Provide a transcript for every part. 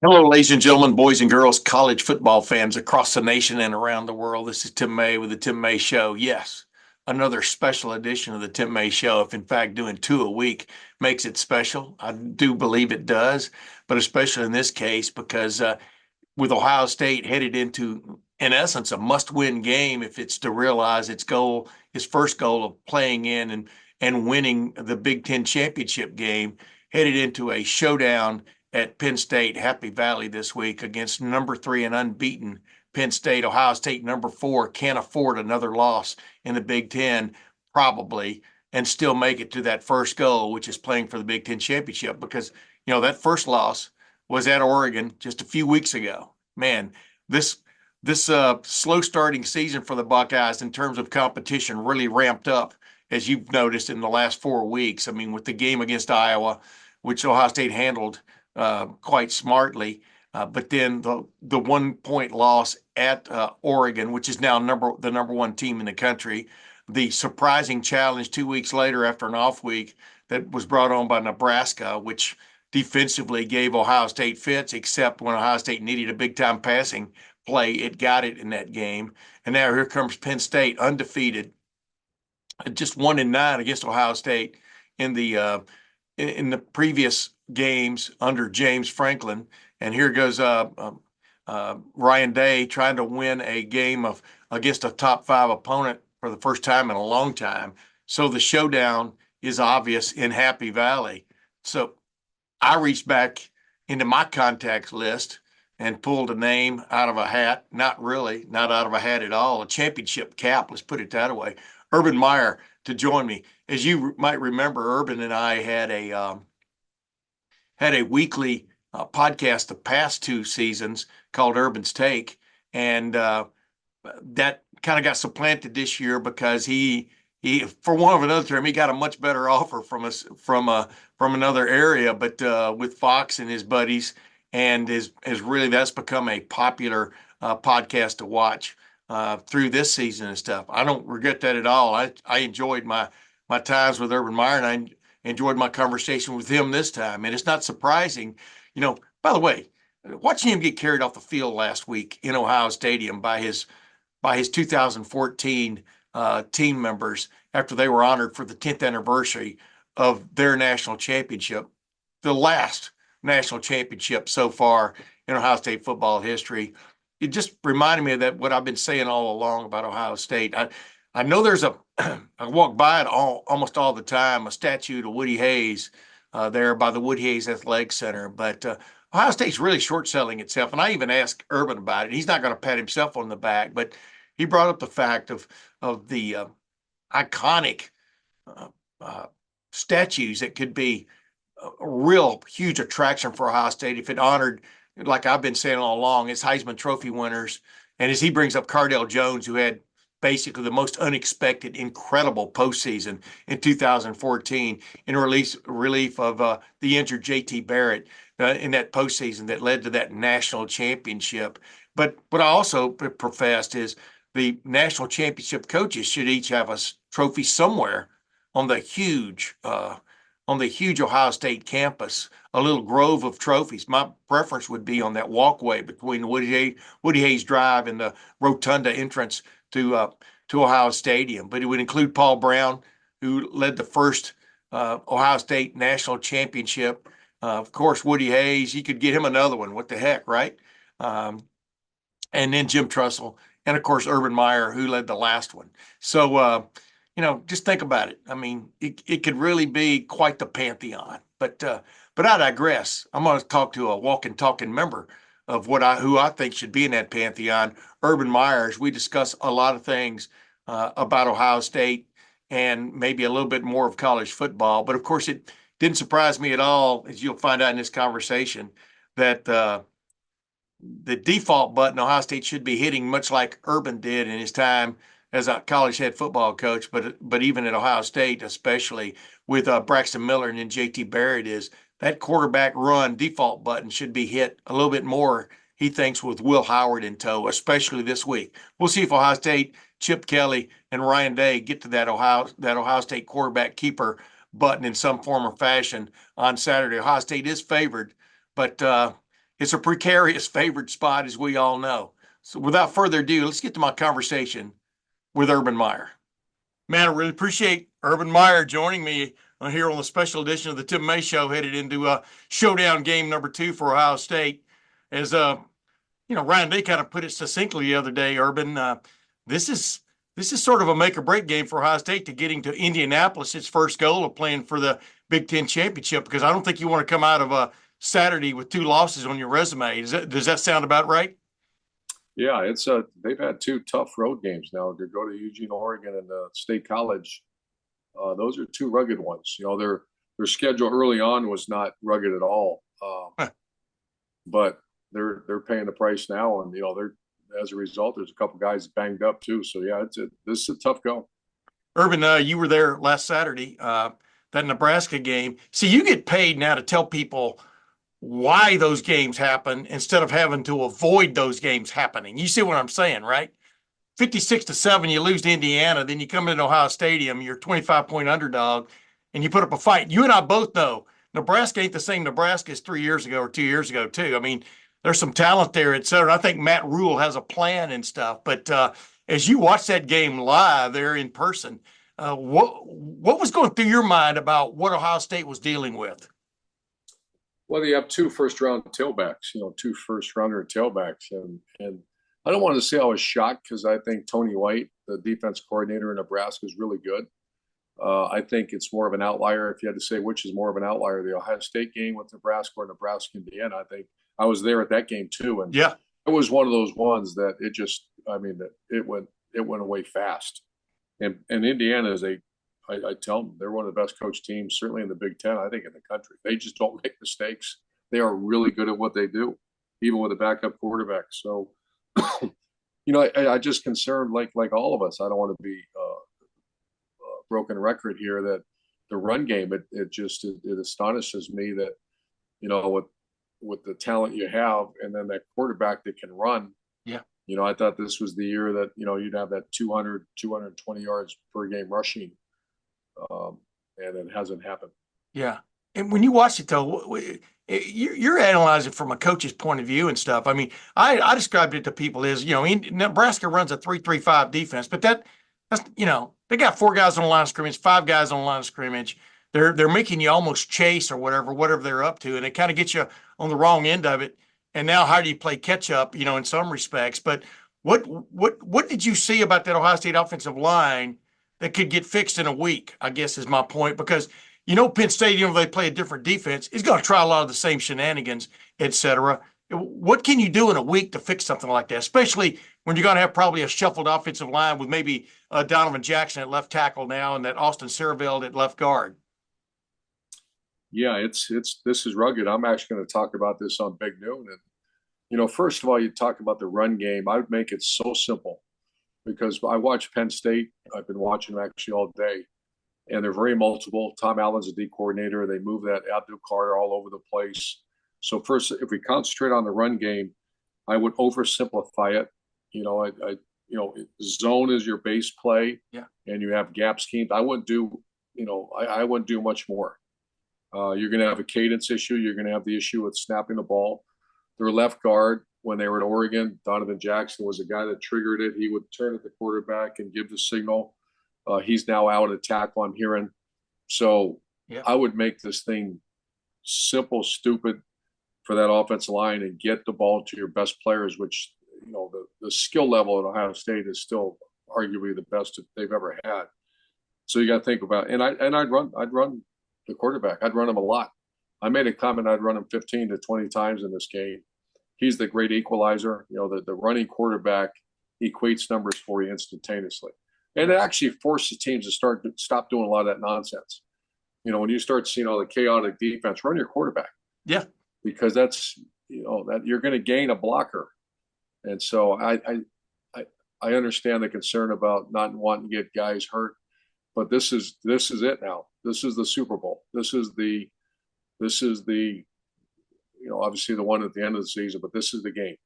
Hello, ladies and gentlemen, boys and girls, college football fans across the nation and around the world. This is Tim May with the Tim May Show. Yes, another special edition of the Tim May Show. If in fact doing two a week makes it special, I do believe it does, but especially in this case because with Ohio State headed into, in essence, a must-win game if it's to realize its goal, its first goal of playing in and winning the Big Ten championship game, headed into a showdown at Penn State, Happy Valley this week against number three and unbeaten Penn State. Ohio State, number four, can't afford another loss in the Big Ten, probably, and still make it to that first goal, which is playing for the Big Ten championship. Because, that first loss was at Oregon just a few weeks ago. Man, this this slow starting season for the Buckeyes in terms of competition really ramped up, as you've noticed in the last 4 weeks. I mean, with the game against Iowa, which Ohio State handled quite smartly. But then the 1 point loss at Oregon, which is now the number one team in the country, the surprising challenge 2 weeks later after an off week that was brought on by Nebraska, which defensively gave Ohio State fits, except when Ohio State needed a big time passing play, it got it in that game. And now here comes Penn State, undefeated, just 1-9 against Ohio State in the previous games under James Franklin. And here goes Ryan Day trying to win a game of against a top five opponent for the first time in a long time. So the showdown is obvious in Happy Valley. So I reached back into my contacts list and pulled a name out of a hat. Not really, not out of a hat at all. A championship cap, let's put it that way. Urban Meyer to join me. As you might remember, Urban and I had a weekly podcast the past two seasons called Urban's Take, and that kind of got supplanted this year because he for one of another term he got a much better offer from us from another area, but with Fox and his buddies, and is really that's become a popular podcast to watch through this season and stuff. I don't regret that at all. I enjoyed my times with Urban Meyer, and I enjoyed my conversation with him this time. And it's not surprising, By the way, watching him get carried off the field last week in Ohio Stadium by his 2014 team members after they were honored for the 10th anniversary of their national championship, the last national championship so far in Ohio State football history. It just reminded me of that what I've been saying all along about Ohio State. I know there's I walk by it almost all the time, a statue to Woody Hayes there by the Woody Hayes Athletic Center. But Ohio State's really short selling itself. And I even asked Urban about it. He's not going to pat himself on the back, but he brought up the fact of the iconic uh, uh, statues that could be a real huge attraction for Ohio State if it honored, like I've been saying all along, its Heisman Trophy winners. And as he brings up Cardale Jones, who had basically the most unexpected, incredible postseason in 2014 in relief of the injured J.T. Barrett in that postseason that led to that national championship. But what I also professed is the national championship coaches should each have a trophy somewhere on the huge Ohio State campus, a little grove of trophies. My preference would be on that walkway between Woody Hayes Drive and the rotunda entrance to Ohio Stadium. But it would include Paul Brown, who led the first Ohio State national championship. Of course, Woody Hayes, you could get him another one. What the heck, right? Um, and then Jim Trussell, and of course Urban Meyer, who led the last one. So just think about it. I mean, it could really be quite the pantheon. But I digress. I'm going to talk to a walking, talking member of who I think should be in that pantheon, Urban Myers. We discuss a lot of things about Ohio State and maybe a little bit more of college football. But of course, it didn't surprise me at all, as you'll find out in this conversation, that the default button Ohio State should be hitting, much like Urban did in his time as a college head football coach, but even at Ohio State, especially with Braxton Miller and then J.T. Barrett, is that quarterback run default button should be hit a little bit more, he thinks, with Will Howard in tow, especially this week. We'll see if Ohio State, Chip Kelly, and Ryan Day get to that Ohio State quarterback keeper button in some form or fashion on Saturday. Ohio State is favored, but it's a precarious favorite spot, as we all know. So without further ado, let's get to my conversation with Urban Meyer. Man, I really appreciate Urban Meyer joining me here on the special edition of the Tim May Show, headed into showdown game number 2 for Ohio State. As Ryan Day kind of put it succinctly the other day, Urban, this is sort of a make or break game for Ohio State to getting to Indianapolis, its first goal of playing for the Big Ten championship, because I don't think you want to come out of a Saturday with 2 losses on your resume. Does that sound about right? Yeah, they've had 2 tough road games now to go to Eugene, Oregon, and State College. Those are 2 rugged ones. Their schedule early on was not rugged at all, but they're paying the price now, and they're as a result. There's a couple guys banged up too. So yeah, this is a tough go. Urban, you were there last Saturday, that Nebraska game. See, you get paid now to tell people why those games happen instead of having to avoid those games happening. You see what I'm saying, right? 56-7, you lose to Indiana, then you come into Ohio Stadium, you're 25-point underdog, and you put up a fight. You and I both know Nebraska ain't the same Nebraska as 3 years ago or 2 years ago, too. I mean, there's some talent there, et cetera. I think Matt Rule has a plan and stuff. But as you watch that game live there in person, what was going through your mind about what Ohio State was dealing with? Well, you have 2 first-round tailbacks, 2 first-rounder tailbacks. And I don't want to say I was shocked, because I think Tony White, the defense coordinator in Nebraska, is really good. I think it's more of an outlier. If you had to say which is more of an outlier, the Ohio State game with Nebraska or Nebraska, Indiana, I think I was there at that game too. And yeah, it was one of those ones that it went away fast. And Indiana is I tell them, they're one of the best coached teams, certainly in the Big Ten, I think, in the country. They just don't make mistakes. They are really good at what they do, even with a backup quarterback. So, I just concerned, like all of us, I don't want to be a broken record here, that the run game, it astonishes me that, with the talent you have, and then that quarterback that can run. Yeah. I thought this was the year that, you'd have that 200, 220 yards per game rushing. And it hasn't happened. Yeah. And when you watch it, though, you're analyzing from a coach's point of view and stuff. I mean, I described it to people as, Nebraska runs a 3-3-5 defense, but that's, they got 4 guys on the line of scrimmage, 5 guys on the line of scrimmage. They're making you almost chase or whatever they're up to, and it kind of gets you on the wrong end of it. And now, how do you play catch up? In some respects. But what did you see about that Ohio State offensive line that could get fixed in a week? I guess is my point, because Penn State, they play a different defense, is going to try a lot of the same shenanigans, et cetera. What can you do in a week to fix something like that, especially when you're going to have probably a shuffled offensive line with maybe Donovan Jackson at left tackle now and that Austin Serveld at left guard? Yeah, this is rugged. I'm actually going to talk about this on Big Noon. And, first of all, you talk about the run game. I would make it so simple, because I watch Penn State. I've been watching them actually all day, and they're very multiple. Tom Allen's a D coordinator. They move that Abdul Carter all over the place. So first, if we concentrate on the run game, I would oversimplify it. Zone is your base play, yeah, and you have gap schemes. I wouldn't do, I wouldn't do much more. You're going to have a cadence issue. You're going to have the issue with snapping the ball. Their left guard, when they were at Oregon, Donovan Jackson was the guy that triggered it. He would turn at the quarterback and give the signal. He's now out at tackle, I'm hearing. So yeah, I would make this thing simple, stupid for that offensive line, and get the ball to your best players, which, the skill level at Ohio State is still arguably the best they've ever had. So you got to think about, and I'd run the quarterback. I'd run him a lot. I made a comment, I'd run him 15 to 20 times in this game. He's the great equalizer. The running quarterback equates numbers for you instantaneously. And it actually forces teams to stop doing a lot of that nonsense. When you start seeing all the chaotic defense, run your quarterback. Yeah. Because that's, that you're going to gain a blocker. And so I understand the concern about not wanting to get guys hurt, but this is it now. This is the Super Bowl. This is the obviously the one at the end of the season, but this is the game.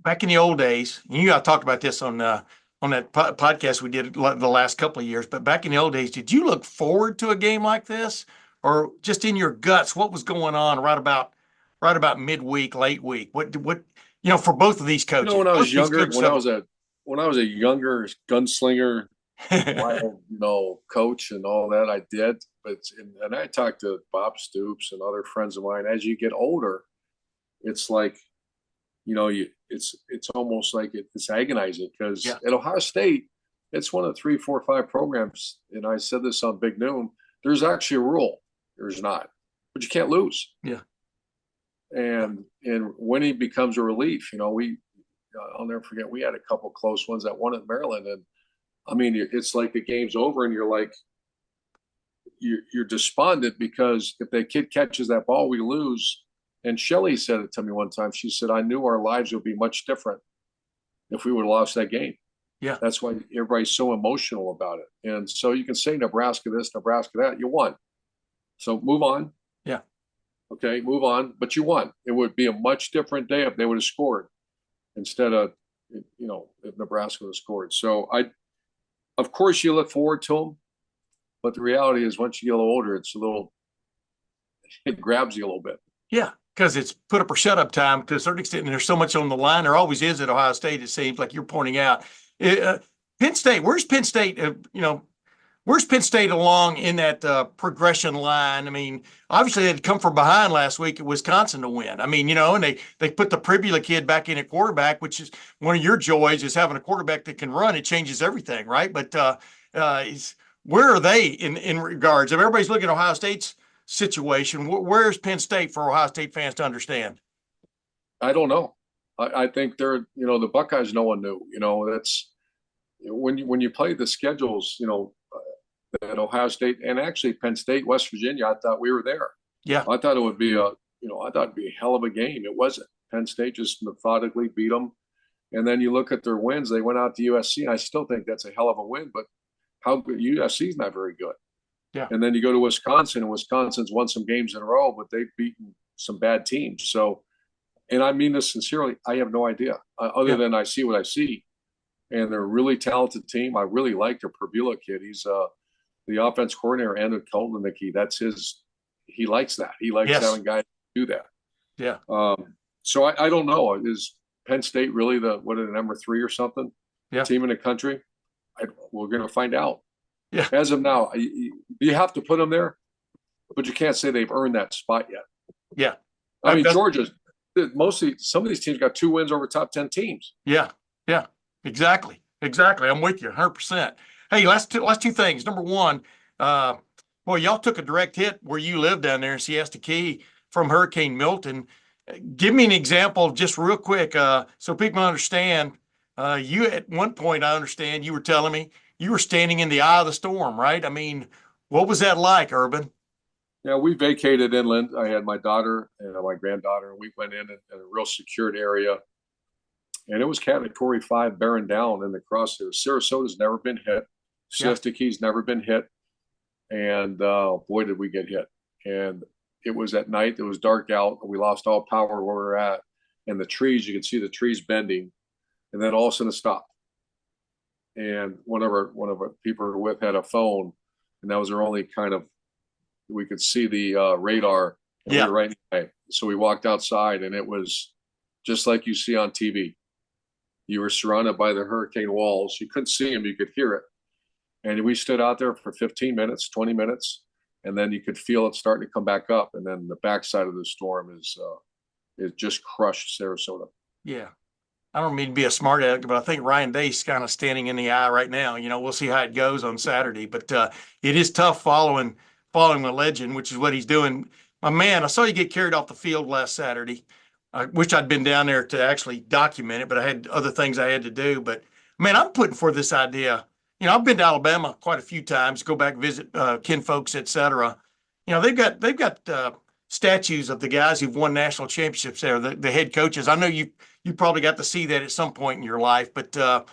Back in the old days, you got talked about this on that podcast we did the last couple of years, but back in the old days, did you look forward to a game like this, or just in your guts, what was going on right about right about midweek, late week. What for both of these coaches, When I both was these younger, coaches have when I was a younger gunslinger, wild, coach and all that, I did. But and I talked to Bob Stoops and other friends of mine. As you get older, it's like, it's almost like it's agonizing because yeah, at Ohio State, it's one of the 3, 4, 5 programs. And I said this on Big Noon. There's actually a rule. There's not, but you can't lose. yeah, And winning becomes a relief. I'll never forget. We had a couple close ones that won at Maryland, and I mean, it's like the game's over, and you're like, you're despondent because if that kid catches that ball, we lose. And Shelly said it to me one time. She said, "I knew our lives would be much different if we would have lost that game." yeah, That's why everybody's so emotional about it. And so you can say Nebraska this, Nebraska that. You won, so move on. yeah, Okay, move on. But you won. It would be a much different day if they would have scored instead of, if Nebraska would have scored. So of course, you look forward to them, but the reality is, once you get a little older, it grabs you a little bit. yeah. Because it's put up or shut up time to a certain extent, and there's so much on the line. There always is at Ohio State. It seems like you're pointing out. Penn State. Where's Penn State? Where's Penn State along in that progression line? I mean, obviously they had come from behind last week at Wisconsin to win. I mean, and they put the Pribula kid back in at quarterback, which is one of your joys, is having a quarterback that can run. It changes everything, right? But where are they in regards? If everybody's looking at Ohio State's situation, where's Penn State for Ohio State fans to understand? I don't know. I think the Buckeyes. No one knew. That's when you play the schedules. At Ohio State and actually Penn State, West Virginia, I thought we were there. Yeah, I thought it would be a hell of a game. It wasn't. Penn State just methodically beat them. And then you look at their wins. They went out to USC, and I still think that's a hell of a win. But how good USC is not very good. yeah, And then you go to Wisconsin, and Wisconsin's won some games in a row, but they've beaten some bad teams. So, and I mean this sincerely, I have no idea other than I see what I see. And they're a really talented team. I really like their Pribula kid. He's the offense coordinator, Andrew Koldenicki. He likes that. He likes having guys do that. Yeah. So I don't know. Is Penn State really the number 3 or something team in the country? We're going to find out. Yeah. As of now, you have to put them there, but you can't say they've earned that spot yet. Yeah. I mean, Georgia's mostly, some of these teams got 2 wins over top 10 teams. Yeah. Yeah. Exactly. I'm with you 100%. Hey, last two things. Number one, y'all took a direct hit where you live down there in Siesta Key from Hurricane Milton. Give me an example just real quick so people understand. You at one point, I understand you were telling me you were standing in the eye of the storm, right? I mean, what was that like, Urban? Yeah, we vacated inland. I had my daughter and my granddaughter, and we went in a real secured area. And it was Category 5 bearing down in the crosshairs. Sarasota's never been hit. Siesta Key's never been hit. And boy, did we get hit. And it was at night. It was dark out. We lost all power where we were at. And the trees, you could see the trees bending. And then all of a sudden it stopped. And one of our people we were with had a phone. And that was our only we could see the radar. And we were right away. So we walked outside, and it was just like you see on TV. You were surrounded by the hurricane walls. You couldn't see them. You could hear it. And we stood out there for 15 minutes, 20 minutes, and then you could feel it starting to come back up. And then the backside of the storm is just crushed Sarasota. Yeah. I don't mean to be a smart aleck, but I think Ryan Day's kind of standing in the eye right now. We'll see how it goes on Saturday, but it is tough following the legend, which is what he's doing. My man, I saw you get carried off the field last Saturday. I wish I'd been down there to actually document it, but I had other things I had to do. But man, I'm putting forth this idea. I've been to Alabama quite a few times, go back, visit kinfolks, et cetera. They've got statues of the guys who've won national championships there, the head coaches. I know you probably got to see that at some point in your life, but I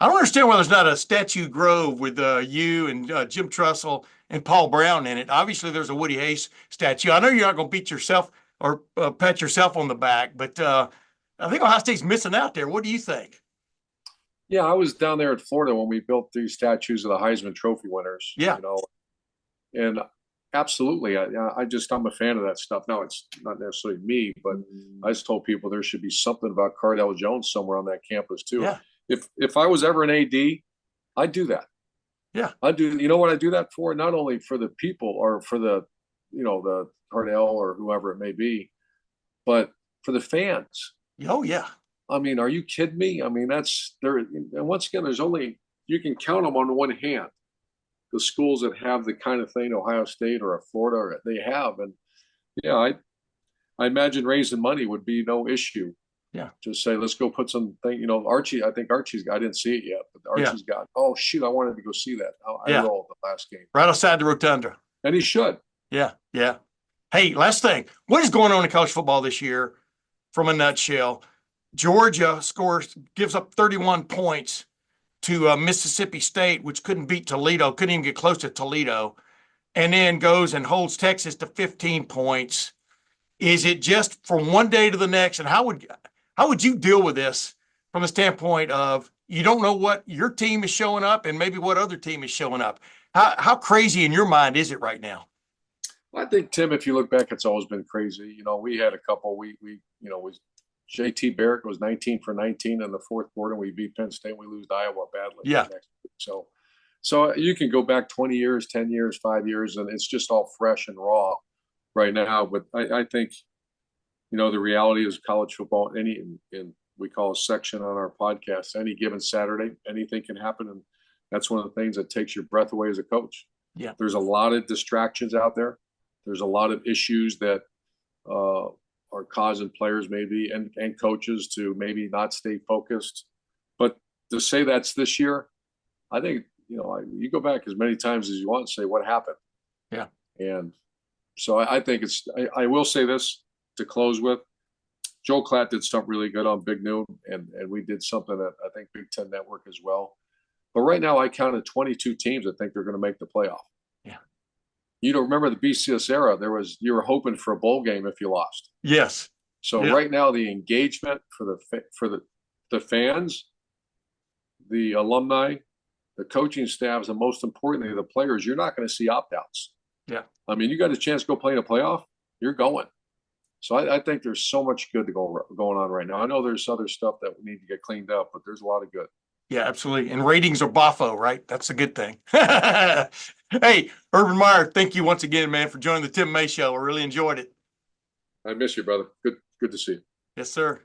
don't understand why there's not a statue grove with you and Jim Trussell and Paul Brown in it. Obviously, there's a Woody Hayes statue. I know you're not going to beat yourself or pat yourself on the back, but I think Ohio State's missing out there. What do you think? Yeah, I was down there in Florida when we built these statues of the Heisman Trophy winners. Yeah. And Absolutely. I'm a fan of that stuff. Now, it's not necessarily me, but I just told people there should be something about Cardell Jones somewhere on that campus too. Yeah. If I was ever an AD, I'd do that. Yeah. I'd do, you know what I do that for? Not only for the people or for the, the Cardell or whoever it may be, but for the fans. Oh, yeah. I mean, are you kidding me? I mean, that's there. And once again, you can count them on one hand. The schools that have the kind of thing Ohio State or Florida they have, and yeah, I imagine raising money would be no issue. Yeah, just say let's go put something. Archie, I think I didn't see it yet, but Archie's got. Oh shoot, I wanted to go see that. I rolled the last game right outside the rotunda, and he should. Yeah. Hey, last thing, what is going on in college football this year? From a nutshell, Georgia gives up 31 points to Mississippi State, which couldn't beat Toledo, couldn't even get close to Toledo, and then goes and holds Texas to 15 points. Is it just from one day to the next? And how would you deal with this from the standpoint of you don't know what your team is showing up and maybe what other team is showing up? How crazy in your mind is it right now? I think, Tim, if you look back, it's always been crazy. We had a couple. JT Barrett was 19 for 19 in the fourth quarter. And we beat Penn State. We lose to Iowa badly. Yeah. So you can go back 20 years, 10 years, 5 years, and it's just all fresh and raw right now. But I think, the reality is college football, and we call a section on our podcast, any given Saturday, anything can happen. And that's one of the things that takes your breath away as a coach. Yeah. There's a lot of distractions out there. There's a lot of issues that are causing players maybe and coaches to maybe not stay focused. But to say that's this year, I think, you go back as many times as you want and say what happened. Yeah. And so I think I will say this to close with. Joel Klatt did something really good on Big Noon, and we did something at, I think, Big Ten Network as well. But right now I counted 22 teams that think they're going to make the playoff. Yeah. Remember the BCS era, you were hoping for a bowl game if you lost. Yes. So right now the engagement for the fans, the alumni, the coaching staffs, and most importantly, the players, you're not going to see opt-outs. Yeah. I mean, you got a chance to go play in a playoff, you're going. So I think there's so much good going on right now. I know there's other stuff that we need to get cleaned up, but there's a lot of good. Yeah, absolutely. And ratings are boffo, right? That's a good thing. Hey, Urban Meyer, thank you once again, man, for joining the Tim May Show. I really enjoyed it. I miss you, brother. Good to see you. Yes, sir.